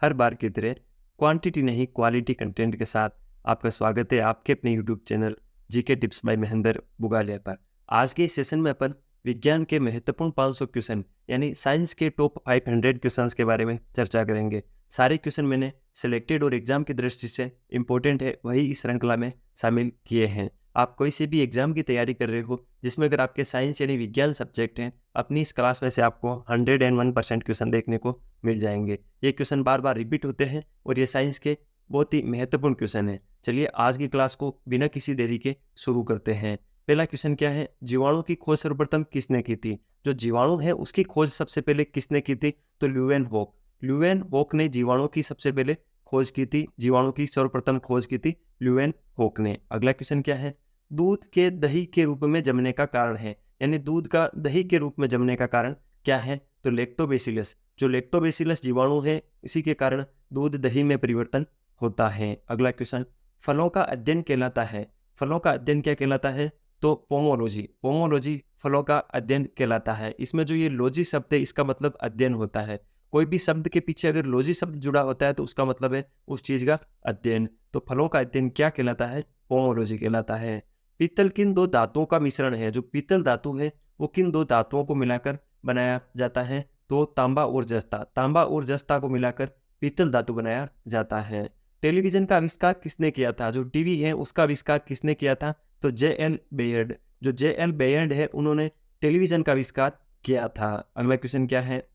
हर बार की तरह क्वांटिटी नहीं क्वालिटी कंटेंट के साथ आपका स्वागत है आपके अपने YouTube channel GK tips by Mahendra Bugalia पर। आज के इस सेशन में अपन विज्ञान के महत्वपूर्ण 500 क्वेश्चन यानी साइंस के टॉप 500 क्वेश्चंस के बारे में चर्चा करेंगे। सारे क्वेश्चन मैंने सिलेक्टेड और एग्जाम की दृष्टि से इम्पोर्टेंट है वही इस श्रृंखला में शामिल किए हैं। आप कोई से भी एग्जाम की तैयारी कर रहे हो जिसमें अगर आपके साइंस यानी विज्ञान सब्जेक्ट हैं, अपनी इस क्लास में से आपको 101% क्वेश्चन देखने को मिल जाएंगे। ये क्वेश्चन बार बार रिपीट होते हैं और ये साइंस के बहुत ही महत्वपूर्ण क्वेश्चन है। चलिए आज की क्लास को बिना किसी देरी के शुरू करते हैं। पहला क्वेश्चन क्या है, जीवाणु की खोज सर्वप्रथम किसने की थी? जो जीवाणु है उसकी खोज सबसे पहले किसने की थी? तो ल्यूवेनहोक। ल्यूवेनहोक ने जीवाणु की सबसे पहले खोज की थी। जीवाणु की सर्वप्रथम खोज की थी ल्यूवेनहोक ने। अगला क्वेश्चन क्या है, दूध के दही के रूप में जमने का कारण है, यानी दूध का दही के रूप में जमने का कारण क्या है? तो लैक्टोबैसिलस। जो लैक्टोबैसिलस जीवाणु है इसी के कारण दूध दही में परिवर्तन होता है। अगला क्वेश्चन, फलों का अध्ययन कहलाता है। फलों का अध्ययन क्या कहलाता है? तो पोमोलॉजी। पोमोलॉजी फलों का अध्ययन कहलाता है। इसमें जो ये लॉजी शब्द है इसका मतलब अध्ययन होता है। कोई भी शब्द के पीछे अगर लॉजी शब्द जुड़ा होता है तो उसका मतलब है उस चीज का अध्ययन। तो फलों का अध्ययन क्या कहलाता है? पोमोलॉजी कहलाता है। पीतल किन दो धातुओं का मिश्रण है? जो पीतल धातु है वो किन दो धातुओं को मिलाकर बनाया जाता है? तो तांबा और जस्ता। तांबा और जस्ता को मिलाकर पीतल धातु बनाया जाता है। टेलीविजन का आविष्कार किसने किया था? जो टीवी है उसका आविष्कार किसने किया था? तो जे.एल. बेयर्ड। जो जे.एल. बेयर्ड है उन्होंने टेलीविजन का आविष्कार किया था। अगला क्वेश्चन क्या है,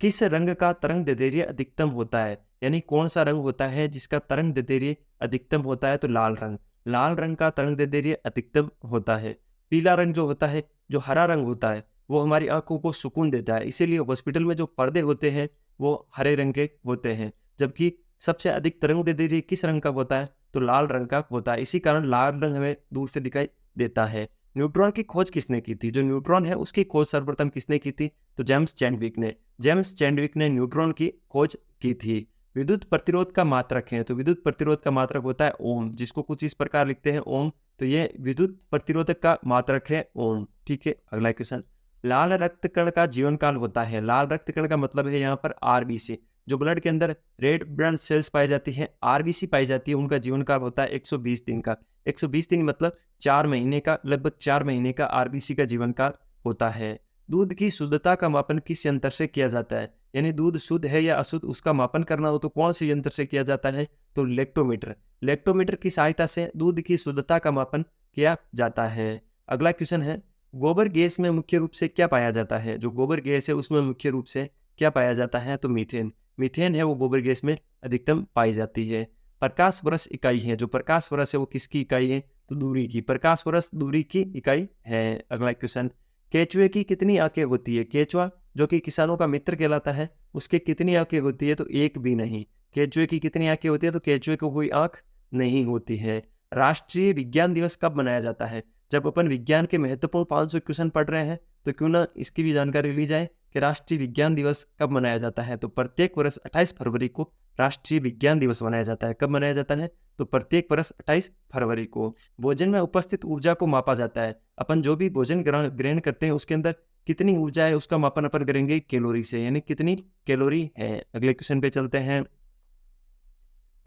किस रंग का तरंग दैर्ध्य अधिकतम होता है? यानी कौन सा रंग होता है जिसका तरंग दैर्ध्य अधिकतम होता है? तो लाल रंग। लाल रंग का तरंग दैर्ध्य अधिकतम होता है। पीला रंग जो होता है, जो हरा रंग होता है, वो हमारी आंखों को सुकून देता है, इसीलिए हॉस्पिटल में जो पर्दे होते हैं वो हरे रंग के होते हैं। जबकि सबसे अधिक तरंग दैर्ध्य किस रंग का होता है? तो लाल रंग का होता है। इसी कारण लाल रंग हमें दूर से दिखाई देता है। न्यूट्रॉन की खोज किसने की थी? जो न्यूट्रॉन है उसकी खोज सर्वप्रथम किसने की थी? तो जेम्स चैडविक ने। जेम्स चैडविक ने न्यूट्रॉन की खोज की थी। विद्युत प्रतिरोध का मात्रक है। तो विद्युत प्रतिरोध का मात्रक होता है ओम, जिसको कुछ इस प्रकार लिखते हैं ओम। तो ये विद्युत प्रतिरोधक का मात्रक है ओम। ठीक है, अगला क्वेश्चन, लाल रक्त कण का जीवन काल होता है। लाल रक्त कण का मतलब है यहाँ पर आरबीसी। जो ब्लड के अंदर रेड ब्लड सेल्स पाई जाती है, आरबीसी पाई जाती है, उनका जीवन काल होता है 120 दिन का। 120 दिन मतलब 4 महीने का, लगभग 4 महीने का आरबीसी का जीवन काल होता है। दूध की शुद्धता का मापन किस यंत्र से किया जाता है? यानी दूध शुद्ध है या अशुद्ध उसका मापन करना हो तो कौन से यंत्र से किया जाता है? तो लेक्टोमीटर। लेक्टोमीटर की सहायता से दूध की शुद्धता का मापन किया जाता है। अगला क्वेश्चन है, गोबर गैस में मुख्य रूप से क्या पाया जाता है? जो गोबर गैस है उसमें मुख्य रूप से क्या पाया जाता है? तो मीथेन। मीथेन है वो गोबर गैस में अधिकतम पाई जाती है। प्रकाश वर्ष इकाई है। जो प्रकाश वर्ष है वो किसकी इकाई है? तो दूरी की। प्रकाश वर्ष दूरी की इकाई है। अगला क्वेश्चन, केचुए की कितनी आंखें होती है? केचुआ जो कि किसानों का मित्र कहलाता है, उसके कितनी आंखें होती है? तो एक भी नहीं। केचुए की कितनी आंखें होती है? तो केचुए को कोई आंख नहीं होती है। राष्ट्रीय विज्ञान दिवस कब मनाया जाता है? जब अपन विज्ञान के महत्वपूर्ण 500 क्वेश्चन पढ़ रहे हैं तो क्यों ना इसकी भी जानकारी ली जाए कि राष्ट्रीय विज्ञान दिवस कब मनाया जाता है? तो प्रत्येक वर्ष 28 फरवरी को राष्ट्रीय विज्ञान दिवस मनाया जाता है। कब मनाया जाता है? तो प्रत्येक वर्ष 28 फरवरी को। भोजन में उपस्थित ऊर्जा को मापा जाता है। अपन जो भी भोजन ग्रहण करते हैं उसके अंदर कितनी ऊर्जा है उसका मापन अपन करेंगे कैलोरी से, यानी कितनी कैलोरी है। अगले क्वेश्चन पे चलते हैं,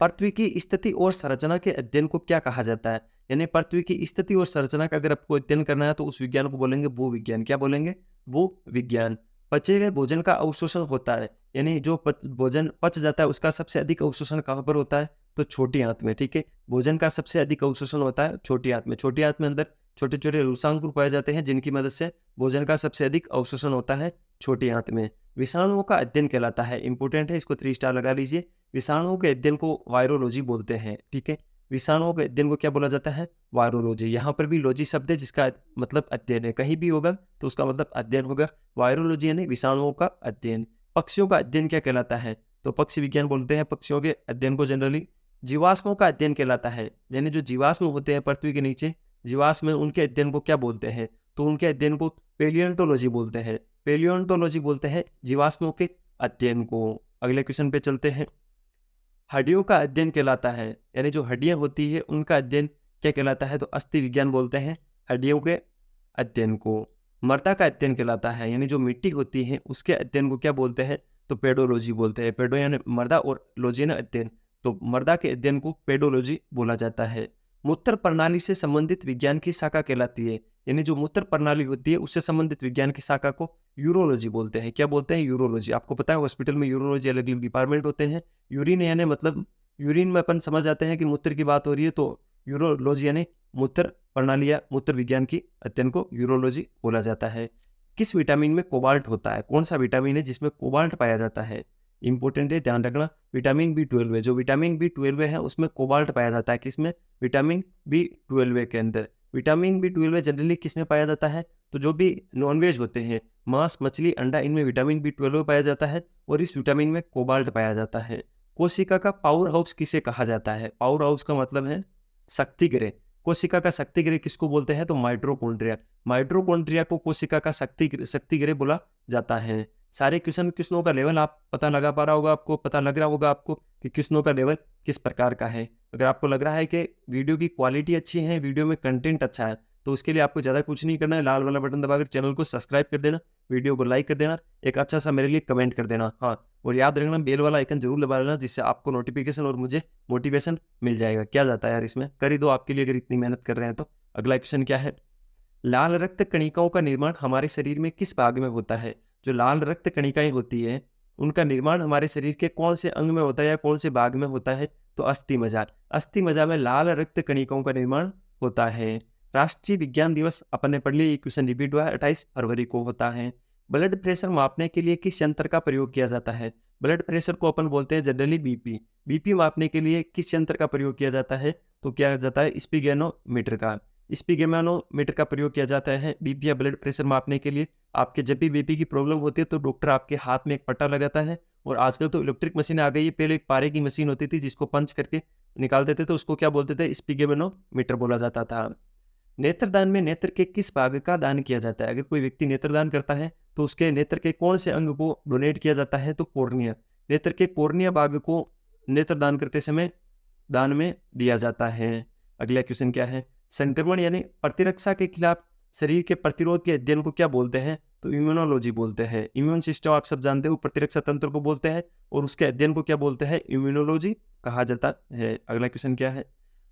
पृथ्वी की स्थिति और संरचना के अध्ययन को क्या कहा जाता है? यानी पृथ्वी की स्थिति और संरचना का अगर आपको अध्ययन करना है तो उस विज्ञान को बोलेंगे भूविज्ञान। क्या बोलेंगे? भूविज्ञान। पचे हुए भोजन का अवशोषण होता है, यानी जो भोजन पच जाता है उसका सबसे अधिक अवशोषण कहाँ पर होता है? तो छोटी आंत में। ठीक है, भोजन का सबसे अधिक अवशोषण होता है छोटी आंत में। छोटी आंत में अंदर छोटे छोटे रुसांकुर पाए जाते हैं जिनकी मदद से भोजन का सबसे अधिक अवशोषण होता है छोटी आंत में। विषाणुओं का अध्ययन कहलाता है, इंपोर्टेंट है, इसको 3 स्टार लगा लीजिए। विषाणुओं के अध्ययन को वायरोलॉजी बोलते हैं। ठीक है, विषाणुओं के अध्ययन को क्या बोला जाता है? वायरोलॉजी। यहाँ पर भी लॉजी शब्द है जिसका मतलब अध्ययन है, कहीं भी होगा तो उसका मतलब अध्ययन होगा। वायरोलॉजी यानी विषाणुओं का अध्ययन। पक्षियों का अध्ययन क्या कहलाता है? तो पक्षी विज्ञान बोलते हैं पक्षियों के अध्ययन को जनरली। जीवाश्मों का अध्ययन कहलाता है, यानी जो जीवाश्म होते हैं पृथ्वी के नीचे, जीवाश्म उनके अध्ययन को क्या बोलते हैं? तो उनके अध्ययन को पेलियोंटोलॉजी बोलते हैं। पेलियोंटोलॉजी बोलते हैं जीवाश्मों के अध्ययन को। अगले क्वेश्चन पे चलते हैं, हड्डियों का अध्ययन कहलाता है, यानी जो हड्डियां होती है उनका अध्ययन क्या कहलाता है? तो अस्थि विज्ञान बोलते हैं हड्डियों के अध्ययन को। मृदा का अध्ययन कहलाता है, यानी जो मिट्टी होती है उसके अध्ययन को क्या बोलते हैं? तो पेडोलॉजी बोलते हैं। पेडो यानी मर्दा और लॉजी यानी अध्ययन, तो मर्दा के अध्ययन को पेडोलॉजी बोला जाता है। मूत्र प्रणाली से संबंधित विज्ञान की शाखा कहलाती है, यानी जो मूत्र प्रणाली होती है उससे संबंधित विज्ञान की शाखा को यूरोलॉजी बोलते हैं। क्या बोलते हैं? यूरोलॉजी। आपको पता है हॉस्पिटल में यूरोलॉजी अलग अलग डिपार्टमेंट होते हैं। यूरिन यानी मतलब यूरिन में अपन समझ आते हैं कि मूत्र की बात हो रही है, तो यूरोलॉजी यानी मूत्र प्रणाली या मूत्र विज्ञान की अध्ययन को यूरोलॉजी बोला जाता है। किस विटामिन में कोबाल्ट होता है? कौन सा विटामिन है जिसमें कोबाल्ट पाया जाता है? इंपॉर्टेंट है, ध्यान रखना। विटामिन B12 है, जो विटामिन B12 है उसमें कोबाल्ट पाया जाता है। किसमें? विटामिन B12 के अंदर। विटामिन B12 जनरली किसमें पाया जाता है? तो जो भी नॉनवेज होते हैं, मांस, मछली, अंडा, इनमें विटामिन B12 पाया जाता है और इस विटामिन में कोबाल्ट पाया जाता है। कोशिका का पावर हाउस किसे कहा जाता है? पावर हाउस का मतलब है शक्ति गृह। कोशिका का शक्ति गृह किसको बोलते हैं? तो माइटोकॉन्ड्रिया। माइटोकॉन्ड्रिया को कोशिका का शक्ति गृह बोला जाता है। सारे कृष्णों का लेवल आप पता लगा पा रहा होगा, आपको पता लग रहा होगा आपको कि कृष्णों का लेवल किस प्रकार का है। अगर आपको लग रहा है कि वीडियो की क्वालिटी अच्छी है, वीडियो में कंटेंट अच्छा है, तो उसके लिए आपको ज़्यादा कुछ नहीं करना है। लाल वाला बटन दबाकर चैनल को सब्सक्राइब कर देना, वीडियो को लाइक कर देना, एक अच्छा सा मेरे लिए कमेंट कर देना। हाँ, और याद रखना बेल वाला आइकन जरूर दबा लेना, जिससे आपको नोटिफिकेशन और मुझे मोटिवेशन मिल जाएगा। क्या जाता है यार इसमें, कर ही दो आपके लिए, अगर इतनी मेहनत कर रहे हैं तो। अगला क्वेश्चन क्या है? लाल रक्त कणिकाओं का निर्माण हमारे शरीर में किस भाग में होता है? जो लाल रक्त कणिकाएं होती है उनका निर्माण हमारे शरीर के कौन से अंग में होता है या कौन से भाग में होता है? तो अस्थि मज्जा। अस्थि मज्जा में लाल रक्त कणिकाओं का निर्माण होता है। राष्ट्रीय विज्ञान दिवस अपन ने पढ़ लिया, ये क्वेश्चन रिपीट हुआ है, 28 फरवरी को होता है। ब्लड प्रेशर मापने के लिए किस यंत्र का प्रयोग किया जाता है? ब्लड प्रेशर को अपन बोलते हैं जनरली बीपी। बीपी मापने के लिए किस यंत्र का प्रयोग किया जाता है? तो किया जाता है स्पिगेनोमीटर का। स्पिगेनोमीटर का प्रयोग किया जाता है बीपी या ब्लड प्रेशर मापने के लिए। आपके जब भी बीपी की प्रॉब्लम होती है तो डॉक्टर आपके हाथ में एक पट्टा लगाता है, और आजकल तो इलेक्ट्रिक मशीन आ गई है। पहले एक पारे की मशीन होती थी जिसको पंच करके निकाल देते थे, उसको क्या बोलते थे? स्पिगेनोमीटर बोला जाता था। नेत्रदान में नेत्र के किस भाग का दान किया जाता है? अगर कोई व्यक्ति नेत्रदान करता है तो उसके नेत्र के कौन से अंग को डोनेट किया जाता है? तो कॉर्निया। नेत्र के कॉर्निया भाग को नेत्रदान करते समय दान में दिया जाता है। अगला क्वेश्चन क्या है? संक्रमण यानी प्रतिरक्षा के खिलाफ शरीर के प्रतिरोध के अध्ययन को क्या बोलते हैं? तो इम्यूनोलॉजी बोलते हैं। इम्यून सिस्टम आप सब जानते हो, प्रतिरक्षा तंत्र को बोलते हैं, और उसके अध्ययन को क्या बोलते हैं? इम्यूनोलॉजी कहा जाता है। अगला क्वेश्चन क्या है?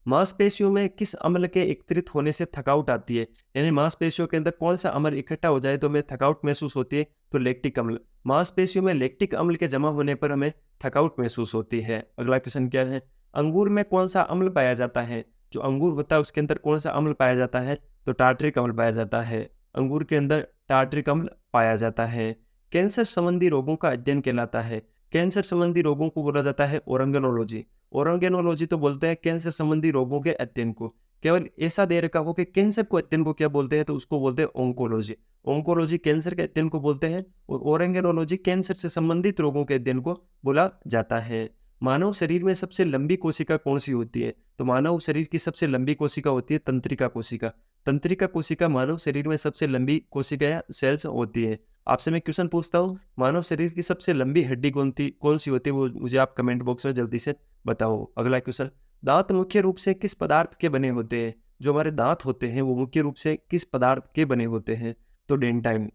मांसपेशियों में किस अम्ल के एकत्रित होने से थकावट आती है? यानी मांसपेशियों के अंदर कौन सा अम्ल इकट्ठा हो जाए तो हमें थकावट महसूस होती है? तो लैक्टिक अम्ल। मांसपेशियों में लैक्टिक अम्ल के जमा होने पर हमें थकावट महसूस होती है। अगला क्वेश्चन क्या है? अंगूर में कौन सा अम्ल पाया जाता है? जो अंगूर होता है उसके अंदर कौन सा अम्ल पाया जाता है? तो टार्ट्रिक अम्ल पाया जाता है। अंगूर के अंदर टार्ट्रिक अम्ल पाया जाता है। कैंसर संबंधी रोगों का अध्ययन कहलाता है। कैंसर संबंधी रोगों को बोला जाता है ओरंगेनोलॉजी। ओरंगेनोलॉजी तो बोलते हैं कैंसर संबंधी रोगों के अध्ययन को। केवल ऐसा दे रखा हो कि कैंसर को अध्ययन को क्या बोलते हैं, तो उसको बोलते हैं ओंकोलॉजी। ओंकोलॉजी कैंसर के अध्ययन को बोलते हैं, और ओरंगेनोलॉजी कैंसर से संबंधित रोगों के अध्ययन को बोला जाता है। मानव शरीर में सबसे लंबी कोशिका कौन सी होती है? तो मानव शरीर की सबसे लंबी कोशिका होती है तंत्रिका कोशिका। तंत्रिका कोशिका मानव शरीर में सबसे लंबी कोशिका या सेल्स होती है। आपसे मैं क्वेश्चन पूछता हूँ, मानव शरीर की सबसे लंबी हड्डी कौन सी होती है? वो मुझे आप कमेंट बॉक्स में जल्दी से बताओ। अगला क्वेश्चन, दांत मुख्य रूप से किस पदार्थ के बने होते हैं? जो हमारे दांत होते हैं वो मुख्य रूप से किस पदार्थ के बने होते हैं? तो डेंटाइन।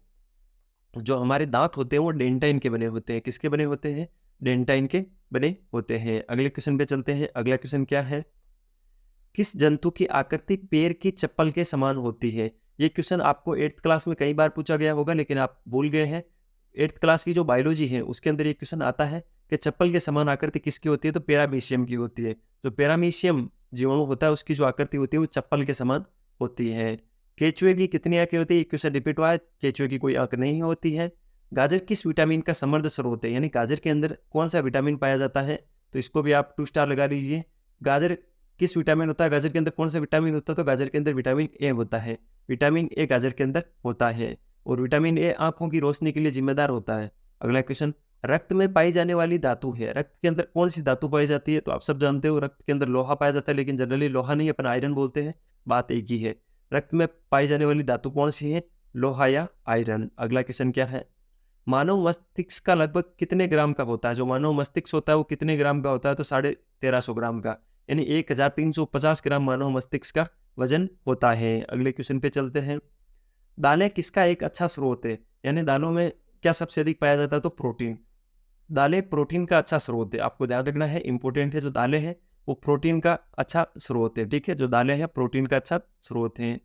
जो हमारे दांत होते हैं वो डेंटाइन के बने होते हैं। किसके बने होते हैं? डेंटाइन के बने होते हैं। अगले क्वेश्चन पे चलते हैं। अगला क्वेश्चन क्या है? किस जंतु की आकृति पैर की चप्पल के समान होती है? ये क्वेश्चन आपको 8th क्लास में कई बार पूछा गया होगा, लेकिन आप भूल गए हैं। 8th क्लास की जो बायोलॉजी है उसके अंदर ये क्वेश्चन आता है कि चप्पल के समान आकृति किसकी होती है? तो पैरामीशियम की होती है। जो पैरामीशियम जीवाणु होता है उसकी जो आकृति होती है वो चप्पल के समान होती है। केचुए की कितनी आंखें होती है? क्वेश्चन रिपीट हुआ है, केचुए की कोई आंख नहीं होती है। गाजर किस विटामिन का समृद्ध स्रोत है? यानी गाजर के अंदर कौन सा विटामिन पाया जाता है? तो इसको भी आप 2 स्टार लगा लीजिए। गाजर किस विटामिन होता है? गाजर के अंदर कौन सा विटामिन होता है? तो गाजर के अंदर विटामिन ए होता है। विटामिन ए गाजर के अंदर होता है, और विटामिन ए आंखों की रोशनी के लिए जिम्मेदार होता है। अगला क्वेश्चन, रक्त में पाई जाने वाली धातु है। रक्त के अंदर कौन सी धातु पाई जाती है? तो आप सब जानते हो रक्त के अंदर लोहा पाया जाता है, लेकिन जनरली लोहा नहीं, अपन आयरन बोलते हैं। बात एक ही है। रक्त में पाई जाने वाली धातु कौन सी है? लोहा या आयरन। अगला क्वेश्चन क्या है? मानव मस्तिष्क का लगभग कितने ग्राम का होता है? जो मानव मस्तिष्क होता है वो कितने ग्राम का होता है? तो 1350 ग्राम का, यानी 1350 ग्राम मानव मस्तिष्क का वजन होता है। अगले क्वेश्चन पे चलते हैं। दालें किसका एक अच्छा स्रोत है? यानी दालों में क्या सबसे अधिक पाया जाता है? तो प्रोटीन। दालें प्रोटीन का अच्छा स्रोत है, आपको ध्यान रखना है, इंपॉर्टेंट है। जो दालें हैं वो प्रोटीन का अच्छा स्रोत है, ठीक है। जो दालें हैं प्रोटीन का अच्छा स्रोत है।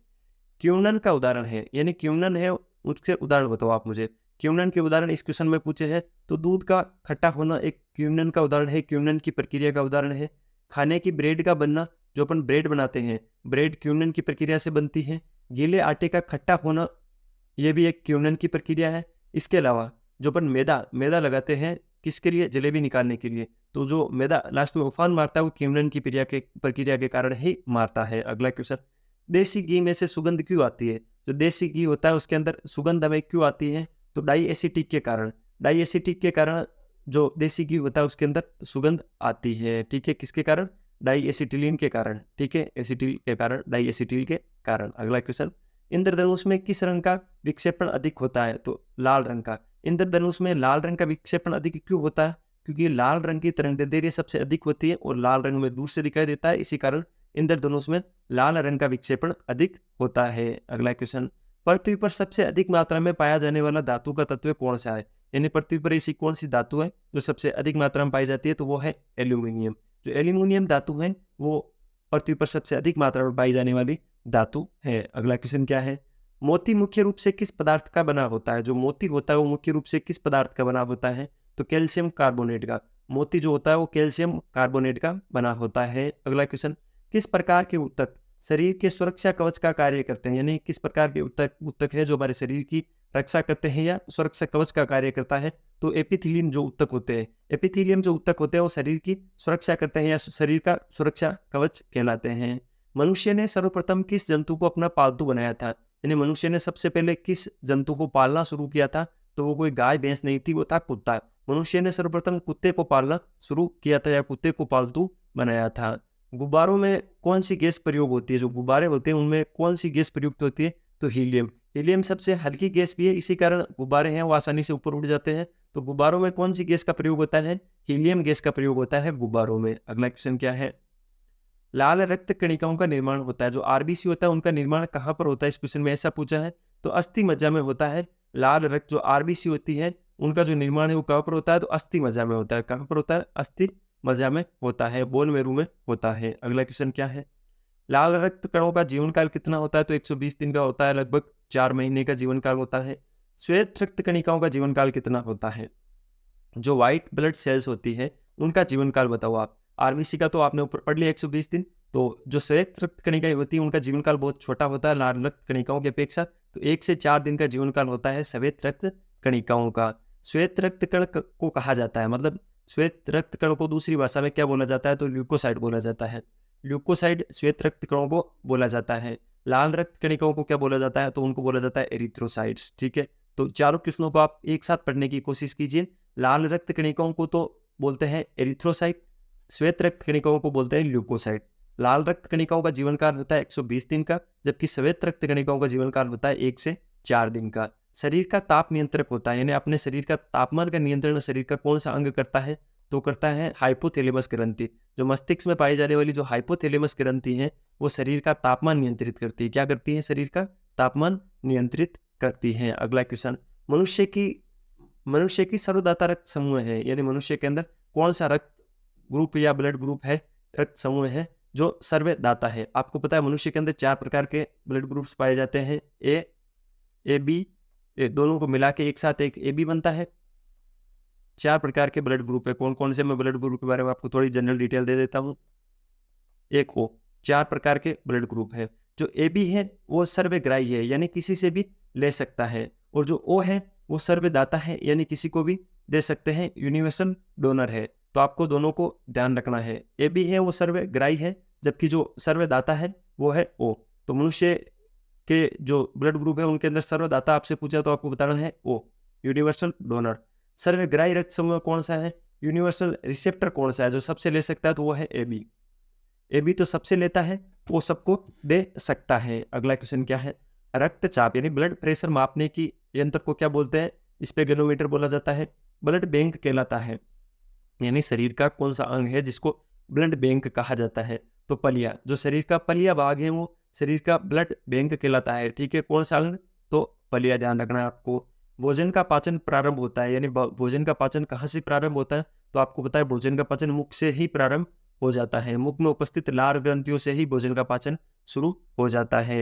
क्यूनन का उदाहरण है, यानी क्यूनन है उसके उदाहरण बताओ आप मुझे। क्यूनन के उदाहरण इस क्वेश्चन में पूछे हैं, तो दूध का खट्टा होना एक क्यूनन का उदाहरण है, क्यूनन की प्रक्रिया का उदाहरण है। खाने की ब्रेड का बनना, जो अपन ब्रेड बनाते हैं, ब्रेड क्यूनन की प्रक्रिया से बनती है। गीले आटे का खट्टा होना, ये भी एक क्यूनन की प्रक्रिया है। इसके अलावा जो अपन मैदा मैदा लगाते हैं किसके लिए, जलेबी निकालने के लिए, तो जो मैदा लास्ट में उफान मारता है वो क्यूनन की प्रक्रिया के कारण ही मारता है। अगला क्वेश्चन, देसी घी में से सुगंध क्यों आती है? जो देसी घी होता है उसके अंदर सुगंध हमें क्यों आती है? तो डाई एसिटिक के कारण। डाई एसिटिक के कारण जो देसी घी होता है उसके अंदर सुगंध आती है, ठीक है। किसके कारण? डाई एसिटिलीन के कारण, ठीक है, एसिटिल के कारण, डाई एसिटिल के कारण। अगला क्वेश्चन, इंद्रधनुष में किस रंग का विक्षेपण अधिक होता है? तो लाल रंग का। इंद्रधनुष में लाल रंग का विक्षेपण अधिक क्यों होता है? क्योंकि लाल रंग की तरंगदैर्ध्य सबसे अधिक होती है और लाल रंग में दूर से दिखाई देता है, इसी कारण इंद्रधनुष में लाल रंग का विक्षेपण अधिक होता है। अगला क्वेश्चन, पृथ्वी पर सबसे अधिक मात्रा में पाया जाने वाला धातु का तत्व कौन सा है? यानी पृथ्वी पर ऐसी कौन सी धातु है जो सबसे अधिक मात्रा में पाई जाती है? तो वो है एल्यूमिनियम। जो एल्यूमिनियम धातु है वो पृथ्वी पर सबसे अधिक मात्रा में पाई जाने वाली धातु है। अगला क्वेश्चन क्या है? मोती मुख्य रूप से किस पदार्थ का बना होता है? जो मोती होता है वो मुख्य रूप से किस पदार्थ का बना होता है? तो कैल्शियम कार्बोनेट का। मोती जो होता है वो कैल्शियम कार्बोनेट का बना होता है। अगला क्वेश्चन, किस प्रकार के ऊतक शरीर के सुरक्षा कवच का कार्य करते हैं? यानी किस प्रकार के ऊतक है जो हमारे शरीर की रक्षा करते हैं या सुरक्षा कवच का कार्य करता है? तो एपिथेलियम जो ऊतक होते हैं, एपिथेलियम जो ऊतक होते हैं वो शरीर की सुरक्षा करते हैं या शरीर का सुरक्षा कवच कहलाते हैं। मनुष्य ने सर्वप्रथम किस जंतु को अपना पालतू बनाया था? यानी मनुष्य ने सबसे पहले किस जंतु को पालना शुरू किया था? तो वो कोई गाय भैंस नहीं थी, वो था कुत्ता। मनुष्य ने सर्वप्रथम कुत्ते को पालना शुरू किया था या कुत्ते को पालतू बनाया था। गुब्बारों में कौन सी गैस प्रयोग होती है? जो गुब्बारे होते हैं उनमें कौन सी गैस प्रयुक्त होती है? तो हीलियम। हीलियम सबसे हल्की गैस भी है, इसी कारण गुब्बारे हैं वो आसानी से ऊपर उड़ जाते हैं। तो गुब्बारों में कौन सी गैस का प्रयोग होता है? हीलियम गैस का प्रयोग होता है गुब्बारों में। अगला क्वेश्चन क्या है? लाल रक्त कणिकाओं का निर्माण होता है, जो आरबीसी होता है उनका निर्माण कहाँ पर होता है? इस क्वेश्चन में ऐसा पूछा है, तो अस्थि मज्जा में होता है। लाल रक्त जो आरबीसी होती है उनका जो निर्माण है वो कहाँ पर होता है? तो अस्थि मज्जा में होता है। कहाँ पर होता है? अस्थि मज्जा में होता है, बोन मैरू में होता है। अगला क्वेश्चन क्या है? लाल रक्त कणों का जीवन काल कितना होता है? तो 120 दिन का होता है, लगभग 4 महीने का जीवन काल होता है। श्वेत रक्त कणिकाओं का जीवन काल कितना होता है? जो व्हाइट ब्लड सेल्स होती है उनका जीवन काल बताओ आप। आरबीसी का तो आपने ऊपर पढ़ लिया 120 दिन। तो जो श्वेत रक्त कणिकाएं होती है उनका जीवन काल बहुत छोटा होता है लाल रक्त कणिकाओं की अपेक्षा। तो 1 से 4 दिन का जीवन काल होता है श्वेत रक्त कणिकाओं का। श्वेत रक्त कण को कहा जाता है, मतलब श्वेत रक्त कण को दूसरी भाषा में क्या बोला जाता है? तो ल्यूकोसाइट बोला जाता है। ल्यूकोसाइट श्वेत रक्त कणों को बोला जाता है। लाल रक्त कणिकाओं को क्या बोला जाता है? तो उनको बोला जाता है एरिथ्रोसाइट्स, ठीक है। तो चारों क्वेश्चनों को आप एक साथ पढ़ने की कोशिश कीजिए। लाल रक्त कणिकाओं को तो बोलते हैं एरिथ्रोसाइट, श्वेत रक्त कणिकाओं को बोलते हैं ल्यूकोसाइट। लाल रक्त कणिकाओं का जीवन काल होता है 120 दिन का, जबकि श्वेत रक्त कणिकाओं का जीवन काल होता है 1 से 4 दिन का। शरीर का ताप नियंत्रक होता है, यानी अपने शरीर का तापमान का नियंत्रण शरीर का कौन सा अंग करता है? तो करता है हाइपोथैलेमस ग्रंथि। जो मस्तिष्क में पाई जाने वाली जो हाइपोथैलेमस ग्रंथि है वो शरीर का तापमान नियंत्रित करती है। क्या करती है? शरीर का तापमान नियंत्रित करती है। अगला क्वेश्चन, मनुष्य की सर्वदाता रक्त समूह है, यानी मनुष्य के अंदर कौन सा रक्त ग्रुप या ब्लड ग्रुप है, रक्त समूह है जो सर्वदाता है? आपको पता है मनुष्य के अंदर 4 प्रकार के ब्लड ग्रुप्स पाए जाते हैं, ए बी, दोनों को मिला के एक साथ एक ए बी बनता है। 4 प्रकार के ब्लड ग्रुप है, कौन कौन से? मैं ब्लड ग्रुप के बारे में आपको थोड़ी जनरल डिटेल दे देता हूँ। एक ओ, 4 प्रकार के ब्लड ग्रुप है। जो ए बी है वो सर्वग्राही है, यानी किसी से भी ले सकता है। और जो ओ है वो सर्वदाता है, यानी किसी को भी दे सकते हैं, यूनिवर्सल डोनर है। तो आपको दोनों को ध्यान रखना है। ए बी है वो सर्वग्राही है, जबकि जो सर्वदाता है वो है ओ। तो मनुष्य के जो ब्लड ग्रुप है उनके अंदर सर्वदाता आपसे पूछा तो आपको बताना है ओ, यूनिवर्सल डोनर। सर्वग्राही रक्त समूह कौन सा है? यूनिवर्सल रिसेप्टर कौन सा है जो सबसे ले सकता है? तो वो है ए बी। ए बी तो सबसे लेता है, वो सबको दे सकता है। अगला क्वेश्चन क्या है? रक्तचाप यानी ब्लड प्रेशर मापने की यंत्र को क्या बोलते हैं? इस पे गैनोमीटर बोला जाता है। ब्लड बैंक कहलाता है, यानी शरीर का कौन सा अंग है जिसको ब्लड बैंक कहा जाता है? तो पलिया, जो शरीर का पलिया भाग है वो शरीर का ब्लड बैंक कहलाता है, ठीक है। कौन सा अंग? तो पलिया, ध्यान रखना है आपको। भोजन का पाचन प्रारंभ होता है, यानी भोजन का पाचन कहाँ से प्रारंभ होता है? तो आपको पता है भोजन का पाचन मुख से ही प्रारंभ हो जाता है। मुख में उपस्थित लार ग्रंथियों से ही भोजन का पाचन शुरू हो जाता है।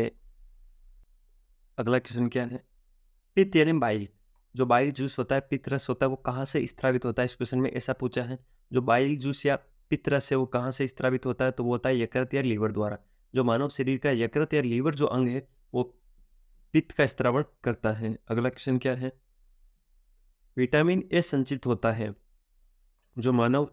अगला क्वेश्चन क्या है? पित्त यानी बाइल। जो बाइल जूस होता है, पित्त रस होता है, वो कहाँ से स्त्रावित होता है? इस क्वेश्चन में ऐसा पूछा है। जो बाइल जूस या पित्त रस है वो कहाँ से स्त्रावित होता है? तो वो होता है यकृत या लीवर द्वारा। जो मानव शरीर का यकृत या लीवर जो अंग है वो पित्त का स्त्रावण करता है। अगला क्वेश्चन क्या है? विटामिन ए संचित होता है। जो मानव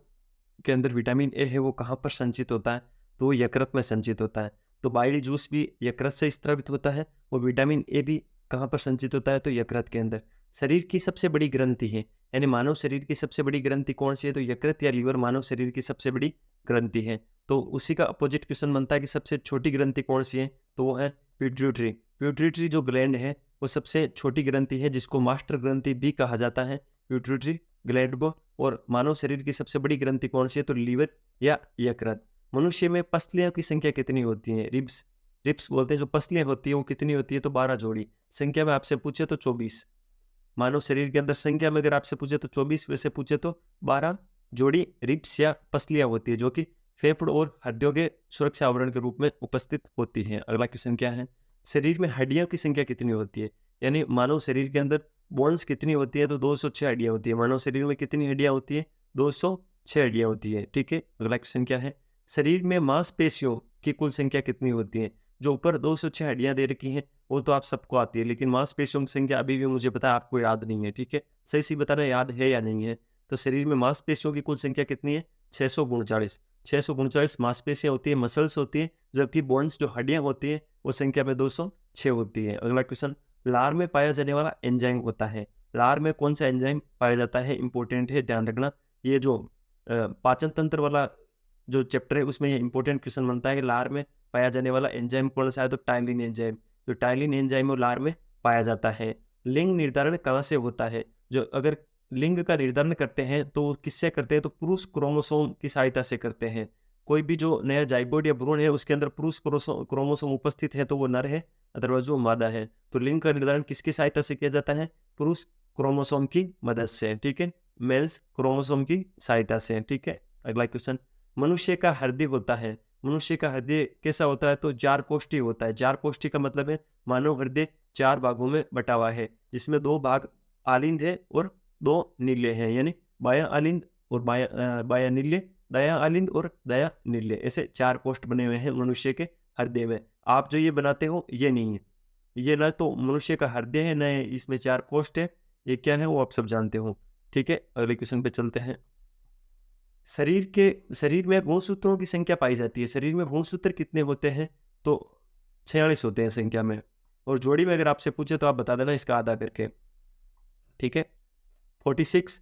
के अंदर विटामिन ए है वो कहाँ पर संचित होता है? तो वो यकृत में संचित होता है। तो बाइल जूस भी यकृत से स्त्रावित होता है और विटामिन ए भी कहाँ पर संचित होता है? तो यकृत के अंदर। शरीर की सबसे बड़ी ग्रंथि है, यानी मानव शरीर की सबसे बड़ी ग्रंथि कौन सी है? तो यकृत या लीवर मानव शरीर की सबसे बड़ी ग्रंथि है। तो उसी का अपोजिट क्वेश्चन बनता है कि सबसे छोटी ग्रंथि कौन सी है? तो वो है पिट्यूटरी। पिट्यूटरी जो ग्लैंड है वो सबसे छोटी ग्रंथि है, जिसको मास्टर ग्रंथि भी कहा जाता है, पिट्यूटरी ग्लैंड को। और मानव शरीर की सबसे बड़ी ग्रंथि कौन सी है? तो लीवर या यकृत। मनुष्य में पसलियों की संख्या कितनी होती है? रिब्स, रिब्स बोलते हैं, जो पसलियां होती है वो कितनी होती है? तो 12 जोड़ी। संख्या में आपसे पूछे तो 24। मानव शरीर के अंदर संख्या में अगर आपसे पूछे तो 24, वैसे पूछे तो 12 जोड़ी रिब्स या पसलियां होती है, जो कि फेफड़ों और हड्डियों के सुरक्षा आवरण के रूप में उपस्थित होती हैं। अगला क्वेश्चन क्या है? शरीर में हड्डियों की संख्या कितनी होती है? यानी मानव शरीर के अंदर बोन्स कितनी होती है? तो 206 हड्डियां होती है। मानव शरीर में कितनी हड्डियां होती है? 206 हड्डियां होती है। ठीक है, अगला क्वेश्चन क्या है? शरीर में मांसपेशियों की कुल संख्या कितनी होती है? जो ऊपर 206 हड्डियां दे रखी हैं वो तो आप सबको आती है, लेकिन मांसपेशियों की संख्या अभी भी मुझे पता है आपको याद नहीं है। ठीक है, सही सही बताना याद है या नहीं है। तो शरीर में मांसपेशियों की कुल संख्या कितनी है? 639। 639 मांसपेशियां होती है, मसल्स होती है, जबकि बोन्स जो हड्डियां होती है वो संख्या में 206 होती है। अगला क्वेश्चन, लार में पाया जाने वाला एंजाइम होता है। लार में कौन सा एंजाइम पाया जाता है? इंपॉर्टेंट है, ध्यान रखना। ये जो पाचन तंत्र वाला जो चैप्टर है उसमें ये इंपॉर्टेंट क्वेश्चन बनता है कि लार में पाया जाने वाला एंजाइम कौन सा है? तो टाइलिन एंजाइम। जो टाइलिन एंजाइम वो लार में पाया जाता है। लिंग निर्धारण कहाँ से होता है? जो अगर लिंग का निर्धारण करते हैं तो किससे करते हैं? तो पुरुष क्रोमोसोम की सहायता से करते हैं। कोई भी जो नया जाइगोट या भ्रूण है उसके अंदर पुरुष क्रोमोसोम उपस्थित है तो वो नर है, अदरवाइज वो मादा है। तो लिंग का निर्धारण किसकी सहायता से किया जाता है? पुरुष क्रोमोसोम की मदद से। ठीक है, मेल्स क्रोमोसोम की सहायता से। ठीक है, अगला क्वेश्चन, मनुष्य का हृदय होता है। मनुष्य का हृदय कैसा होता है? तो 4 कोष्ठी होता है। 4 कोष्ठी का मतलब है मानव हृदय 4 भागों में बटा हुआ है, जिसमें 2 भाग आलिंद है और 2 नीले हैं, यानी बायां आलिंद और बायां नीले, दायां आलिंद और दायां नीले, ऐसे 4 कोष्ठ बने हुए हैं मनुष्य के हृदय में। आप जो ये बनाते हो ये नहीं है, ये ना तो मनुष्य का हृदय है, न इसमें 4 कोष्ठ है। ये क्या है वो आप सब जानते हो। ठीक है, अगले क्वेश्चन पे चलते हैं। शरीर में गुणसूत्रों की संख्या पाई जाती है। शरीर में गुणसूत्र कितने होते हैं? तो 46 होते हैं संख्या में, और जोड़ी में अगर आपसे पूछे तो आप बता देना इसका आधा करके। ठीक है, 46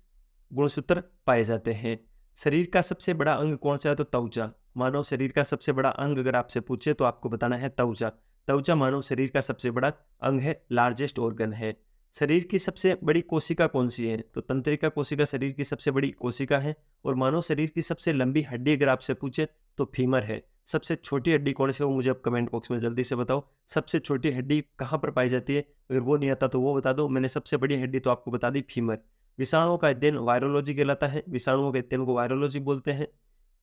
गुणसूत्र पाए जाते हैं। शरीर का सबसे बड़ा अंग कौन सा है? तो त्वचा। मानव शरीर का सबसे बड़ा अंग अगर आपसे पूछे तो आपको बताना है त्वचा। त्वचा मानव शरीर का सबसे बड़ा अंग है, लार्जेस्ट ऑर्गन है। शरीर की सबसे बड़ी कोशिका कौन सी है? तो तंत्रिका कोशिका शरीर की सबसे बड़ी कोशिका है। और मानव शरीर की सबसे लंबी हड्डी अगर आपसे पूछे तो फीमर है। सबसे छोटी हड्डी कौन सी है वो मुझे अब कमेंट बॉक्स में जल्दी से बताओ। सबसे छोटी हड्डी कहाँ पर पाई जाती है? अगर वो नहीं आता तो वो बता दो। मैंने सबसे बड़ी हड्डी तो आपको बता दी, फीमर। विषाणुओं का अध्ययन वायरोलॉजी कहलाता है। विषाणुओं के अध्ययन को वायरोलॉजी बोलते हैं।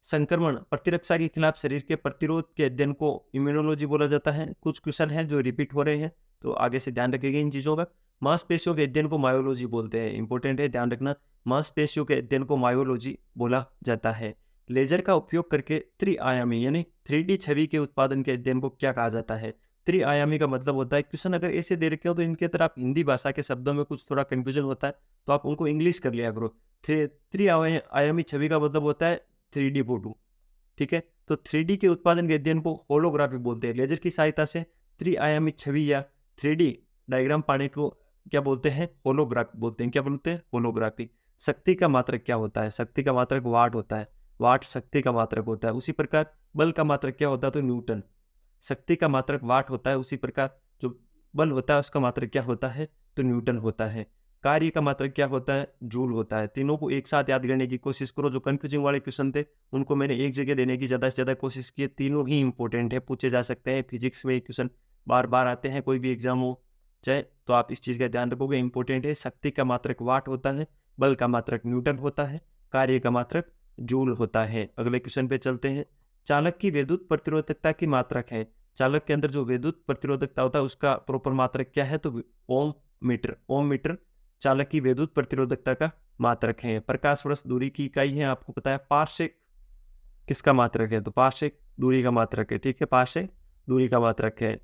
संक्रमण प्रतिरक्षा के खिलाफ शरीर के प्रतिरोध के अध्ययन को इम्यूनोलॉजी बोला जाता है। कुछ क्वेश्चन हैं जो रिपीट हो रहे हैं तो आगे से ध्यान रखिएगा इन चीजों का। मांसपेशियों के अध्ययन को मायोलॉजी बोलते हैं। इंपॉर्टेंट है, ध्यान रखना। मांसपेशियों के अध्ययन को मायोलॉजी बोला जाता है। लेजर का उपयोग करके त्रिआयामी यानी 3D छवि के उत्पादन के अध्ययन को क्या कहा जाता है? त्रिआयामी का मतलब होता है, क्वेश्चन अगर ऐसे दे रखे हो तो इनके अंदर आप हिंदी भाषा के शब्दों में कुछ थोड़ा कंफ्यूजन होता है तो आप उनको इंग्लिश कर लिया करो। त्रिआयामी छवि का मतलब होता है 3D फोटो। ठीक है, तो 3D के उत्पादन के अध्ययन को होलोग्राफी बोलते हैं। लेजर की सहायता से त्रिआयामी छवि या 3D डायग्राम पाने को क्या बोलते हैं? होलोग्राफी बोलते हैं। क्या बोलते हैं? होलोग्राफी। शक्ति का मात्रक क्या होता है? शक्ति का मात्रक वाट होता है। वाट शक्ति का मात्रक होता है। उसी प्रकार बल का मात्रक क्या होता है? तो न्यूटन। शक्ति का मात्रक वाट होता है, उसी प्रकार जो बल होता है उसका मात्रक क्या होता है? तो न्यूटन होता है। कार्य का मात्रक क्या होता है? जूल होता है। तीनों को एक साथ याद करने की कोशिश करो। जो कंफ्यूजिंग वाले क्वेश्चन थे उनको मैंने एक जगह देने की ज़्यादा से ज़्यादा कोशिश की है। तीनों ही इंपॉर्टेंट है, पूछे जा सकते हैं। फिजिक्स में क्वेश्चन बार बार आते हैं, कोई भी एग्जाम हो चाहे तो आप इस चीज़ का ध्यान रखोगे, इंपॉर्टेंट है। शक्ति का मात्रक वाट होता है, बल का मात्रक न्यूटन होता है, कार्य का मात्रक जूल होता है। अगले क्वेश्चन पे चलते हैं। चालक की विद्युत प्रतिरोधकता की मात्रक है। चालक के अंदर जो विद्युत प्रतिरोधकता होता है उसका प्रॉपर मात्रक क्या है? तो ओम मीटर। ओम मीटर चालक की विद्युत प्रतिरोधकता का मात्रक है। प्रकाश वर्ष दूरी की इकाई है, आपको पता है। पारसेक किसका मात्रक है? तो पारसेक दूरी का मात्रक है, ठीक है, पारसेक दूरी का मात्रक है।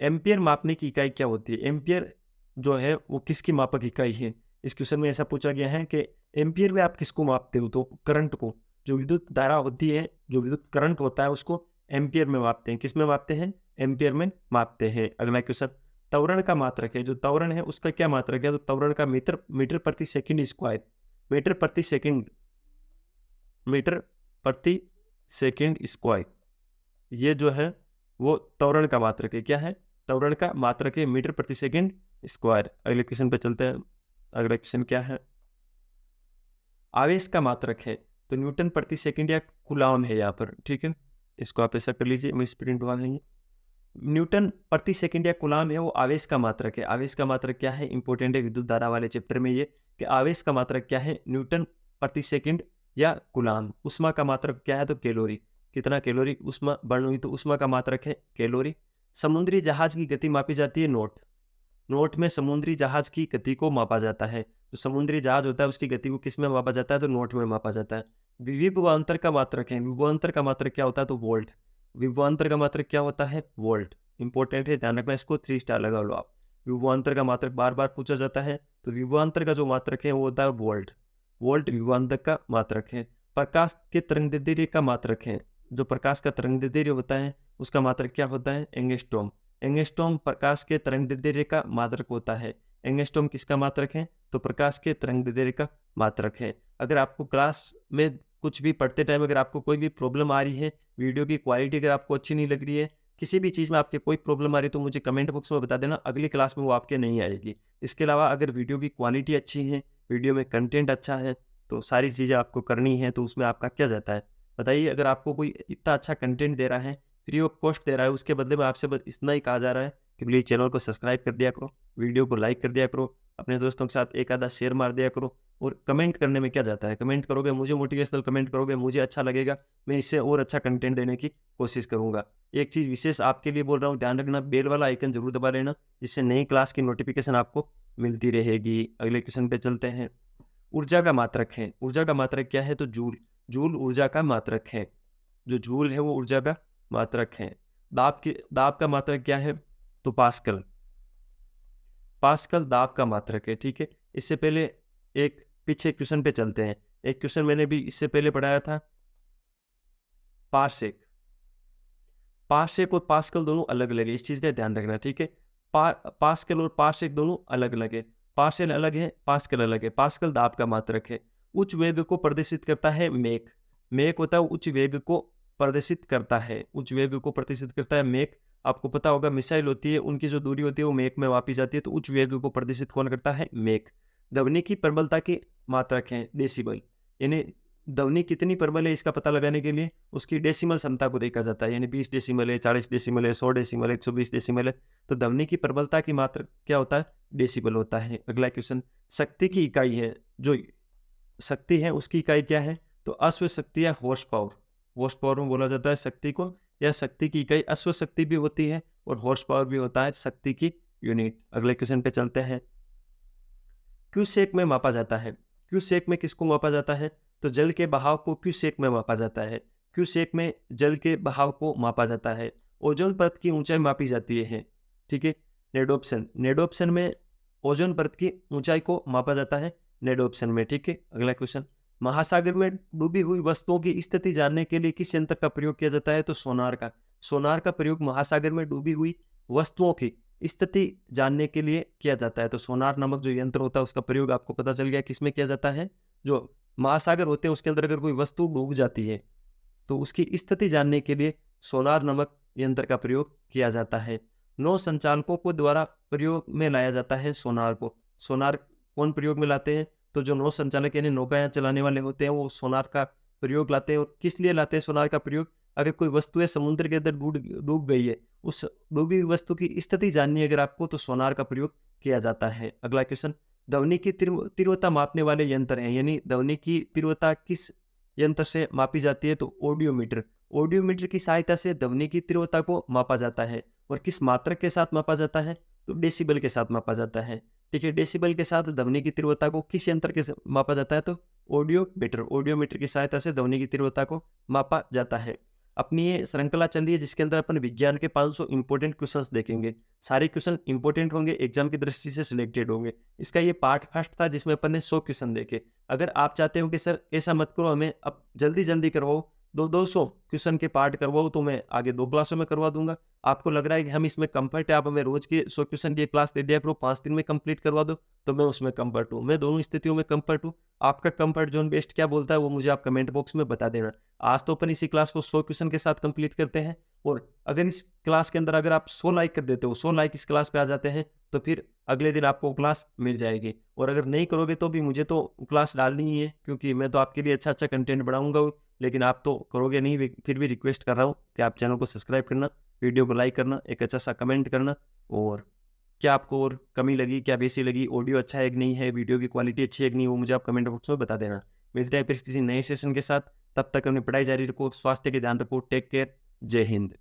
एम्पियर मापने की इकाई क्या होती है? एम्पियर जो है वो किसकी मापक इकाई है? इस क्वेश्चन में ऐसा पूछा गया है कि एम्पियर में आप किसको मापते हो? तो करंट को, जो विद्युत धारा होती है, जो विद्युत करंट होता है उसको एम्पियर में मापते हैं। किस में मापते हैं? एम्पियर में मापते हैं। अगला क्वेश्चन, त्वरण का मात्रक है। जो त्वरण है उसका क्या मात्रक है? तो त्वरण का मीटर प्रति सेकंड स्क्वायर। मीटर प्रति सेकंड, मीटर प्रति सेकंड स्क्वायर, ये जो है वो त्वरण का मात्रक है। क्या है? त्वरण का मात्रक है मीटर प्रति सेकंड स्क्वायर। अगले क्वेश्चन पे चलते हैं। अगला क्वेश्चन क्या है? आवेश का मात्रक है। तो न्यूटन प्रति सेकंड या कूलाम है यहाँ पर, ठीक है, इसको आप ऐसा कर लीजिए, मैं स्प्रिंट वाला नहीं। न्यूटन प्रति सेकंड या कूलाम है वो आवेश का मात्रक है। आवेश का मात्रक क्या है? इंपॉर्टेंट है विद्युत धारा वाले चैप्टर में ये, कि आवेश का मात्रक क्या है? न्यूटन प्रति सेकंड या कूलाम। उष्मा का मात्रक क्या है? तो कैलोरी। कितना कैलोरी उष्मा बर्न हुई? तो उष्मा का मात्रक है कैलोरी। समुद्री जहाज की गति मापी जाती है नॉट। नॉट में समुद्री जहाज की गति को मापा जाता है। तो समुद्री जहाज होता है उसकी गति को किस में मापा जाता है? तो नॉट में मापा जाता है। विभवांतर का मात्रक है। विभवांतर का मात्रक क्या होता है? तो वोल्ट। विभवांतर का मात्रक क्या होता है? वोल्ट। इंपॉर्टेंट है, ध्यान रखना, इसको 3 स्टार लगा लो आप। विभवांतर का मात्रक बार बार पूछा जाता है। तो विभवांतर का जो मात्रक है वो होता है वोल्ट। वोल्ट विभवांतर का मात्रक है। प्रकाश के तरंगदैर्ध्य का मात्रक है। जो प्रकाश का तरंगदैर्ध्य होता है उसका मात्रक क्या होता है? एंगस्ट्रॉम। एंगस्ट्रॉम प्रकाश के तरंगदैर्ध्य का मात्रक होता है। एंगस्ट्रॉम किसका मात्रक है? तो प्रकाश के तरंगदैर्ध्य का मात्रक है। अगर आपको क्लास में कुछ भी पढ़ते टाइम अगर आपको कोई भी प्रॉब्लम आ रही है, वीडियो की क्वालिटी अगर आपको अच्छी नहीं लग रही है, किसी भी चीज़ में आपके कोई प्रॉब्लम आ रही है, तो मुझे कमेंट बॉक्स में बता देना, अगली क्लास में वो आपके नहीं आएगी। इसके अलावा अगर वीडियो की क्वालिटी अच्छी है, वीडियो में कंटेंट अच्छा है, तो सारी चीज़ें आपको करनी है, तो उसमें आपका क्या जाता है बताइए। अगर आपको कोई इतना अच्छा कंटेंट दे रहा है, फ्री ऑफ कॉस्ट दे रहा है, उसके बदले में आपसे बस इतना ही कहा जा रहा है कि प्लीज़ चैनल को सब्सक्राइब कर दिया करो, वीडियो को लाइक कर दिया करो, अपने दोस्तों के साथ एक आधा शेयर मार दिया करो। और कमेंट करने में क्या जाता है? कमेंट करोगे, मुझे मोटिवेशनल कमेंट करोगे, मुझे अच्छा लगेगा, मैं इससे और अच्छा कंटेंट देने की कोशिश करूंगा। एक चीज़ विशेष आपके लिए बोल रहा हूँ, ध्यान रखना, बेल वाला आइकन जरूर दबा लेना, जिससे नई क्लास की नोटिफिकेशन आपको मिलती रहेगी। अगले क्वेश्चन पे चलते हैं। ऊर्जा का मात्रक है। ऊर्जा का मात्रक क्या है? तो जूल। जूल ऊर्जा का मात्रक है। जो जूल है वो ऊर्जा का मात्रक है। दाब का मात्रक क्या है? तो पास्कल। पास्कल दाब का मात्रक है, ठीक है। इससे पहले एक पीछे क्वेश्चन पे चलते हैं। एक क्वेश्चन मैंने भी इससे पहले पढ़ाया था, पार्सेक। पार्सेक और पास्कल दोनों अलग अलग है, इस चीज का ध्यान रखना, ठीक है। पास्कल और पार्सेक दोनों अलग अलग है। पार्सेल अलग है, पास्कल अलग है। पास्कल दाब का मात्रक है। उच्च वेग को प्रदर्शित करता है मेक। मेक होता है उच्च वेग को प्रदर्शित करता है। उच्च वेग को प्रदर्शित करता है मेक। आपको पता होगा मिसाइल होती है, उनकी जो दूरी होती है वो मेक में मापी जाती है। तो उच्च वेग को प्रदर्शित कौन करता है? मेक। ध्वनि की प्रबलता की मात्रक है डेसिबल। यानी ध्वनि कितनी प्रबल है इसका पता लगाने के लिए उसकी डेसिमल क्षमता को देखा जाता है। यानी 20 डेसिमल है, 40 डेसिमल है, 100 डेसिमल है, 120 डेसिमल है। तो ध्वनि की प्रबलता की मात्रक क्या होता है? डेसिबल होता है। अगला क्वेश्चन, शक्ति की इकाई है। जो शक्ति है उसकी इकाई क्या है? तो अश्व शक्ति या हॉर्स पावर। हॉर्स पावर में बोला जाता है शक्ति को, या शक्ति की इकाई अश्व शक्ति भी होती है और हॉर्स पावर भी होता है शक्ति की यूनिट। अगले क्वेश्चन पे चलते हैं। क्यूसेक में मापा जाता है। क्यूसेक में किसको मापा जाता है? तो जल के बहाव को क्यूसेक में मापा जाता है। क्यूसेक में जल के बहाव को मापा जाता है। ओजोन परत की ऊंचाई मापी जाती है, ठीक है। नेडोप्शन। नेडोप्शन में ओजोन परत की ऊंचाई को मापा जाता है नेडोप्शन में, ठीक है। अगला क्वेश्चन, महासागर में डूबी हुई वस्तुओं की स्थिति जानने के लिए किस यंत्र का प्रयोग किया जाता है? तो सोनार का। सोनार का प्रयोग महासागर में डूबी हुई वस्तुओं की स्थिति जानने के लिए किया जाता है। तो सोनार नामक जो यंत्र होता है उसका प्रयोग आपको पता चल गया किसमें किया जाता है? जो महासागर होते हैं उसके अंदर अगर कोई वस्तु डूब जाती है तो उसकी स्थिति जानने के लिए सोनार नामक यंत्र का प्रयोग किया जाता है। नौ संचालकों को द्वारा प्रयोग में लाया जाता है सोनार को। सोनार कौन प्रयोग में लाते हैं? तो जो नौ संचालक यानी नौकाएं चलाने वाले होते हैं वो सोनार का प्रयोग लाते हैं। और किस लिए लाते हैं सोनार का प्रयोग? अगर कोई वस्तु है समुद्र के अंदर डूब गई है उस डूबी हुई वस्तु की स्थिति जाननी है अगर आपको, तो सोनार का प्रयोग किया जाता है। अगला क्वेश्चन, ध्वनि की तीव्रता मापने वाले यंत्र हैं, यानी ध्वनि की तीव्रता किस यंत्र से मापी जाती है, तो ऑडियोमीटर। ऑडियोमीटर की सहायता से ध्वनि की तीव्रता को मापा जाता है। और किस मात्रक के साथ मापा जाता है, तो डेसिबल के साथ मापा जाता है। ठीक है, डेसिबल के साथ ध्वनि की तीव्रता को किस यंत्र के मापा जाता है, तो ऑडियोमीटर। ऑडियोमीटर की सहायता से ध्वनि की तीव्रता को मापा जाता है। अपनी ये श्रृंखला चल रही है जिसके अंदर अपन विज्ञान के 500 इंपॉर्टेंट क्वेश्चंस देखेंगे। सारे क्वेश्चन इंपॉर्टेंट होंगे, एग्जाम की दृष्टि से सिलेक्टेड होंगे। इसका ये पार्ट फर्स्ट था जिसमें अपन ने 100 क्वेश्चन देखे। अगर आप चाहते हो कि सर ऐसा मत करो, हमें अब जल्दी जल्दी करवाओ, 200 क्वेश्चन के पार्ट करवाओ, तो मैं आगे 2 क्लासों में करवा दूंगा। आपको लग रहा है कि हम इसमें कंफर्ट है, आप हमें रोज के 100 क्वेश्चन की क्लास दे दिया करो, 5 दिन में कंप्लीट करवा दो, तो मैं उसमें कंफर्ट हूँ। मैं दोनों स्थितियों में कंफर्ट हूँ। आपका कंफर्ट जोन बेस्ट क्या बोलता है वो मुझे आप कमेंट बॉक्स में बता देना। आज तो अपन इसी क्लास को 100 क्वेश्चन के साथ कंप्लीट करते हैं, और अगर इस क्लास के अंदर अगर आप 100 लाइक कर देते हो, 100 लाइक इस क्लास पे आ जाते हैं, तो फिर अगले दिन आपको क्लास मिल जाएगी। और अगर नहीं करोगे तो भी मुझे तो क्लास डालनी ही है, क्योंकि मैं तो आपके लिए अच्छा अच्छा कंटेंट बनाऊंगा, लेकिन आप तो करोगे नहीं। फिर भी रिक्वेस्ट कर रहा हूँ कि आप चैनल को सब्सक्राइब करना, वीडियो को लाइक करना, एक अच्छा सा कमेंट करना। और क्या आपको और कमी लगी, क्या बेसी लगी, ऑडियो अच्छा है कि नहीं है, वीडियो की क्वालिटी अच्छी है कि नहीं, वो मुझे आप कमेंट बॉक्स में बता देना। मिलते हैं फिर किसी नए सेशन के साथ। तब तक अपनी पढ़ाई जारी रखो, स्वास्थ्य के ध्यान रखो। Take care. जय हिंद।